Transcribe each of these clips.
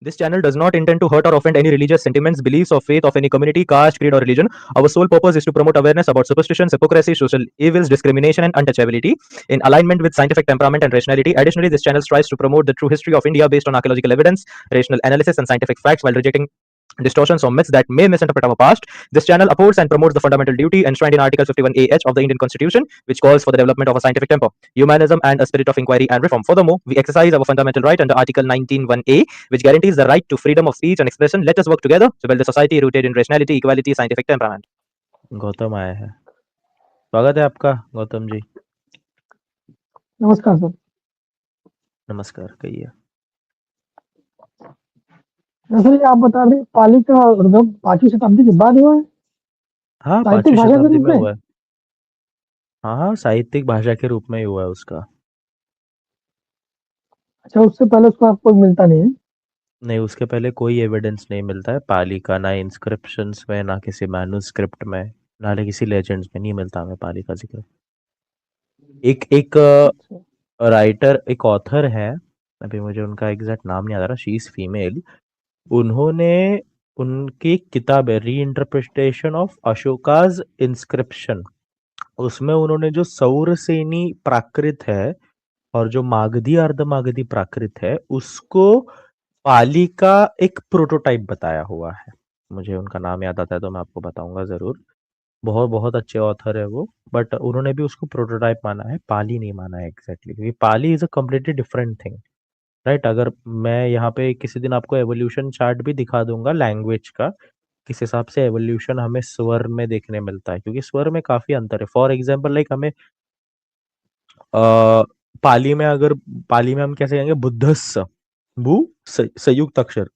This channel does not intend to hurt or offend any religious sentiments, beliefs, or faith of any community, caste, creed, or religion. Our sole purpose is to promote awareness about superstitions, hypocrisy, social evils, discrimination, and untouchability in alignment with scientific temperament and rationality. Additionally, this channel strives to promote the true history of India based on archaeological evidence, rational analysis, and scientific facts while rejecting distortions or myths that may misinterpret our past. This channel upholds and promotes the fundamental duty enshrined in Article 51AH of the Indian Constitution, which calls for the development of a scientific temper, humanism, and a spirit of inquiry and reform. Furthermore, we exercise our fundamental right under Article 19(1)(a), which guarantees the right to freedom of speech and expression. Let us work together to build a society rooted in rationality, equality, scientific temperament. Gautam आया है। स्वागत है आपका गौतम जी। नमस्कार sir. नमस्कार, कहिए। दरअसल आप बता रहे पाली का उद्गम 5वीं शताब्दी के बाद हुआ है। हाँ, साहित्यिक 5वीं भाषा के शताब्दी रूप में में? हुआ है। हाँ, साहित्यिक भाषा के रूप में ही हुआ है उसका। अच्छा, उससे पहले उसको आपको मिलता नहीं है? नहीं, उसके पहले कोई एविडेंस नहीं मिलता है पाली का, ना इंस्क्रिप्शंस में, ना किसी मैन्युस्क्रिप्ट में, ना किसी लेजेंड्स में नहीं मिलता हमें पाली का जिक्र। एक राइटर, एक ऑथर है, अभी मुझे उनका एग्जैक्ट नाम नहीं आ रहा, शी इज फीमेल। उन्होंने उनकी किताब है री इंटरप्रिटेशन ऑफ अशोकाज इंस्क्रिप्शन, उसमें उन्होंने जो सौरसेनी प्राकृत है और जो मागधी अर्धमागधी प्राकृत है उसको पाली का एक प्रोटोटाइप बताया हुआ है। मुझे उनका नाम याद आता है तो मैं आपको बताऊंगा जरूर। बहुत बहुत अच्छे ऑथर है वो, बट उन्होंने भी उसको प्रोटोटाइप माना है, पाली नहीं माना है एग्जैक्टली, क्योंकि Pali is a completely different thing, right. अगर मैं यहाँ पे किसी दिन आपको एवोल्यूशन चार्ट भी दिखा दूंगा लैंग्वेज का, किस हिसाब से एवोल्यूशन हमें स्वर में देखने मिलता है, क्योंकि स्वर में काफी अंतर है। फॉर एग्जाम्पल लाइक हमें पाली में हम कैसे कहेंगे, बुद्धस्स, बु संयुक्त अक्षर,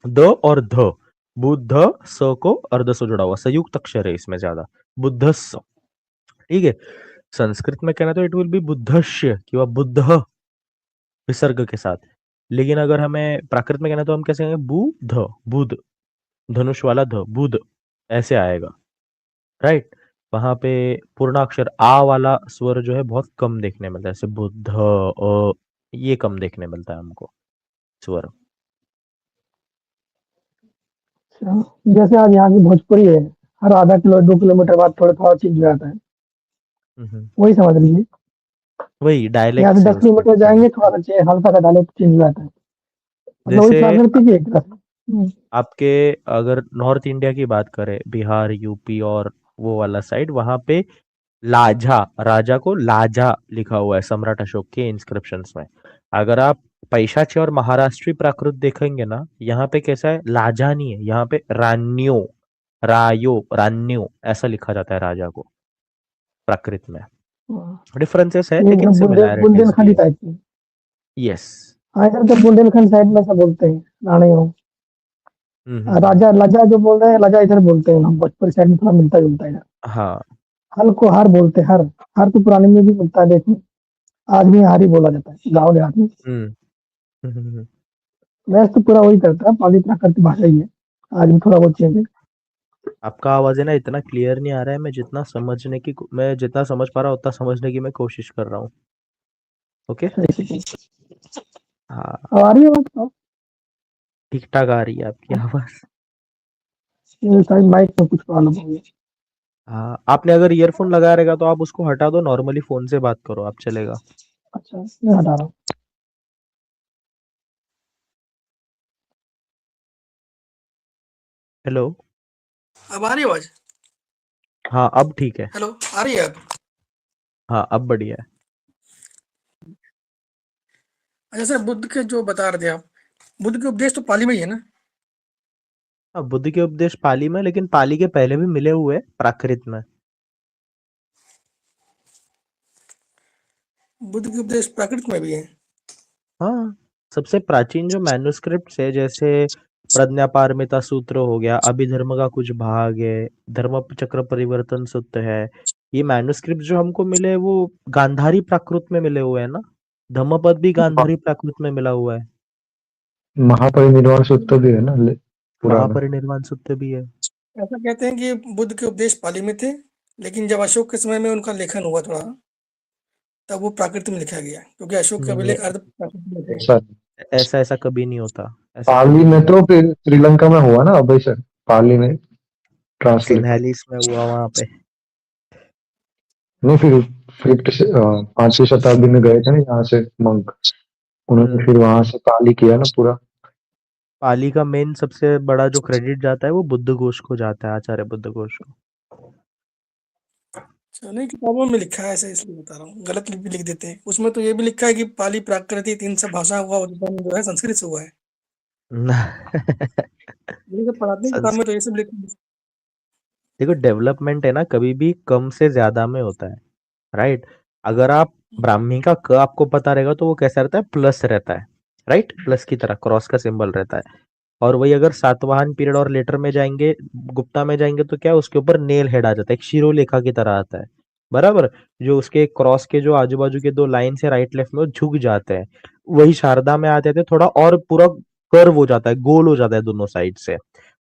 द और ध, बुद्ध स को अर्ध से जुड़ा हुआ संयुक्त अक्षर है इसमें ज्यादा, बुद्धस्स, ठीक है। संस्कृत में कहना तो इट विल बी बुद्धस्य कि बुद्ध विसर्ग के साथ, लेकिन अगर हमें प्राकृत में कहना तो हम कैसे कहेंगे, बुध, बुध, धनुष वाला ध, बुध, ऐसे आएगा, राइट। वहां पे पूर्णाक्षर आ वाला स्वर जो है बहुत कम देखने मिलता है, जैसे बुद्ध, ये कम देखने मिलता है हमको स्वर। अच्छा, जैसे आज यहाँ की भोजपुरी है, हर आधा किलो 2 किलोमीटर बाद थोड़ा चेंज हो जाता है, वही समझ लीजिए। वही यहाँ डायलेक्ट से से 10 उसका किलोमीटर जाएंगे difference। थोड़ा सा हल्का सा डायलेक्ट चेंज हो जाता है, मतलब वही जैसे प्राकृतिक है एक तरह से। आपके अगर नॉर्थ इंडिया की बात करें, बिहार, यूपी और वो वाला साइड, वहां पे लाजा, राजा को लाजा लिखा हुआ है सम्राट अशोक के इंस्क्रिप्शंस में। अगर आप पैशाची और महाराष्ट्री प्राकृत देखेंगे ना, यहाँ पे कैसा है, लाजा नहीं है, यहाँ पे रान्यो, रायो, रान्यो ऐसा लिखा जाता है राजा को प्राकृत में। डिफरेंसेस है ये लेकिन सिमिलैरिटीज भी बुंदेलखंडी है। टाइप की। यस। हाँ, इधर तो बुंदेलखंड साइड में ऐसा बोलते हैं, राणे हो। राजा लजा जो बोल रहे हैं, लजा इधर बोलते हैं, हम भोजपुरी साइड में थोड़ा मिलता जुलता है। हाँ, हल को हार बोलते हैं, हर हर तो पुराने में भी मिलता है, देखो आज भी हार ही बोला जाता है गाँव देहात में। वैसे तो पूरा वही करता है, पाली प्राकृतिक भाषा ही है, आज भी थोड़ा बहुत चेंज है। आपका आवाज है ना इतना क्लियर नहीं आ रहा है, मैं जितना समझ पा रहा हूँ उतना समझने की मैं कोशिश कर रहा हूँ। ओके, हाँ, अब आ रही है बात? ठीक ठाक आ रही है आपकी आवाज। शायद माइक में कुछ प्रॉब्लम हो गई। हाँ, आपने अगर ईयरफोन लगाया रहेगा तो आप उसको हटा दो, नॉर्मली फोन से बात करो, आप चलेगा। अच्छा, मैं हटा रहा हूँ। हेलो, अब आ रही है आवाज? हाँ अब ठीक है। हेलो, आ रही है अब? हाँ अब बढ़िया है। अच्छा सर, बुद्ध के जो बता रहे थे आप, बुद्ध के उपदेश तो पाली में ही है ना? हाँ, बुद्ध के उपदेश पाली में, लेकिन पाली के पहले भी मिले हुए हैं प्राकृत में। बुद्ध के उपदेश प्राकृत में भी है? हाँ, सबसे प्राचीन जो मैन्युस्क्रिप्ट है, जैसे प्रज्ञापारमिता सूत्र हो गया, अभिधर्म का कुछ भाग है, धर्म चक्र परिवर्तन सूत्र है, ये मैन्युस्क्रिप्ट जो हमको मिले वो गांधारी प्राकृत में मिले हुए हैं ना। धम्मपद भी गांधारी प्राकृत में मिला हुआ है। महापरिनिर्वाण सूत्र भी है ना पुराना। महापरिनिर्वाण सूत्र भी है। ऐसा कहते हैं कि बुद्ध के उपदेश पाली में थे, लेकिन जब अशोक के समय में उनका लेखन हुआ थोड़ा, तब वो प्राकृत में लिखा गया, क्योंकि अशोक के नहीं, अभिलेख अर्ध प्राकृत में थे। ऐसा ऐसा कभी नहीं होता। ऐसा पाली में तो फिर श्रीलंका में हुआ ना अभय सर, पाली में ट्रांसलेट सिन्हैलिस में हुआ वहां पे। नहीं, फिर 5वीं शताब्दी में गए थे ना यहाँ से मंक, उन्होंने फिर वहां से पाली किया ना पूरा। पाली का मेन सबसे बड़ा जो क्रेडिट जाता है वो बुद्ध घोष को जाता है, आचार्य बुद्ध घोष को। नहीं, किताबों में लिखा है ऐसे, इसलिए बता रहा हूँ, गलत भी लिख देते हैं। उसमें तो ये भी लिखा है कि पाली प्राकृतिक इन सब भाषा हुआ उत्पन्न जो है संस्कृत से हुआ है। ये सब पढ़ाते हैं किताब में, तो ये सब लिखा है। देखो डेवलपमेंट है ना कभी भी कम से ज्यादा में होता है, राइट। अगर आप ब्राह्मी का क आपको पता रहेगा तो वो कैसा रहता है, प्लस रहता है, राइट, प्लस की तरह क्रॉस का सिंबल रहता है। और वही अगर सातवाहन पीरियड और लेटर में जाएंगे, गुप्ता में जाएंगे, तो क्या उसके ऊपर नेल हेड आ जाता है, एक शिरोलेखा की तरह आता है, बराबर। जो उसके क्रॉस के जो आजू बाजू के दो लाइन से राइट लेफ्ट में वो झुक जाते हैं। वही शारदा में आते थे थोड़ा और पूरा कर्व हो जाता है, गोल हो जाता है दोनों साइड से।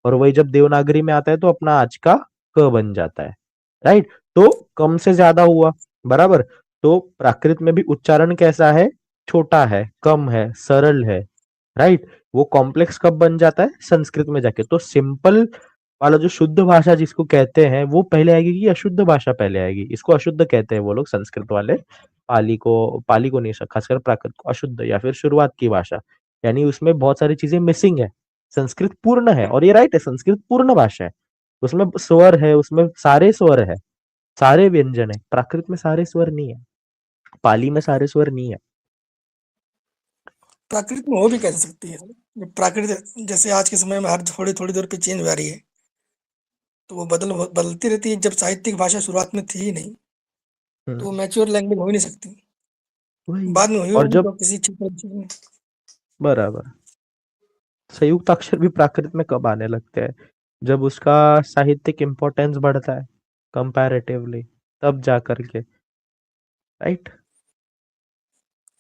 और वही जब देवनागरी में आता है तो अपना आज का क बन जाता है, राइट। तो कम से ज्यादा हुआ, बराबर। तो प्राकृत में भी उच्चारण कैसा है, छोटा है, कम है, सरल है, राइट। वो कॉम्प्लेक्स कब बन जाता है, संस्कृत में जाके। तो सिंपल वाला जो शुद्ध भाषा जिसको कहते हैं वो पहले आएगी कि अशुद्ध भाषा पहले आएगी? इसको अशुद्ध कहते हैं वो लोग, संस्कृत वाले। पाली को नहीं, खासकर प्राकृत को अशुद्ध या फिर शुरुआत की भाषा, यानी उसमें बहुत सारी चीजें मिसिंग है। संस्कृत पूर्ण है, और ये राइट है, संस्कृत पूर्ण भाषा है। उसमें स्वर है, उसमें सारे स्वर है, सारे व्यंजन है। प्राकृत में सारे स्वर नहीं है, पाली में सारे स्वर नहीं है। प्राकृत में हो भी कैसे सकती है? प्राकृत जैसे आज के समय में हर थोड़ी थोड़ी देर पे चेंज हो रही है, तो वो बदलती रहती है। जब साहित्यिक भाषा शुरुआत में थी ही नहीं, तो वो मैच्योर लैंग्वेज हो ही नहीं सकती। वही। बाद में हुई और होगी जब तो किसी क्षेत्र में। बराबर संयुक्त अक्षर भी प्राकृत में कब आने लगते हैं, जब उसका साहित्यिक इम्पोर्टेंस बढ़ता है कंपैरेटिवली, तब जा करके, राइट।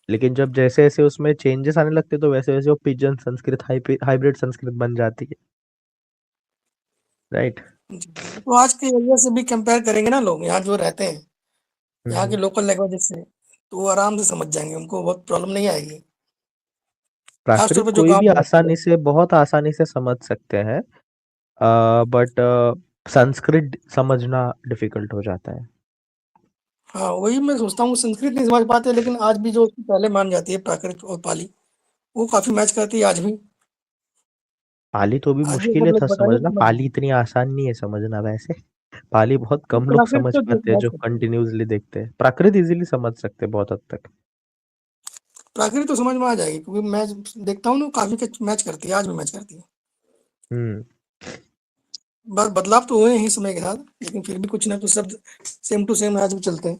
लेकिन जब जैसे जैसे उसमें चेंजेस आने लगते तो वैसे वैसे वो पिजन संस्कृत, हाइब्रिड संस्कृत बन जाती है, राइट। तो आज के एरिया से भी कंपेयर करेंगे ना लोग, यहाँ जो रहते हैं, यहाँ के लोकल लैंग्वेज से, तो वो आराम से समझ जाएंगे, उनको बहुत प्रॉब्लम नहीं आएगी। खासतौर प्राकृत पर जो कोई गाँव भी में रहते हैं आसानी लोग। से, बहुत आसानी से समझ सकते हैं, बट संस्कृत समझना डिफिकल्ट हो जाता है। हाँ, वही मैं सोचता हूँ, संस्कृत नहीं समझ पाते, लेकिन आज भी जो पहले मान जाती है प्राकृत और पाली, वो काफी मैच करती है आज भी। पाली तो भी आज भी मुश्किल है सब था लोग बताइए समझना, समझ पाली जाएंगे। इतनी आसान नहीं है समझना वैसे। पाली बहुत तो कम लोग प्राकृत समझ तो पाते हैं मैच जो करती है, कंटिन्यूअसली देखते हैं। प्राकृत इजीली समझ सकते हैं बहुत हद तक। प्राकृत तो समझ में आ जाएगी, क्योंकि मैच देखता हूँ ना, काफी मैच करती है, आज भी मैच करती है। हम्म बस बदलाव तो हुए हैं ही समय के साथ, लेकिन फिर भी कुछ ना कुछ शब्द सेम टू सेम आज भी चलते हैं।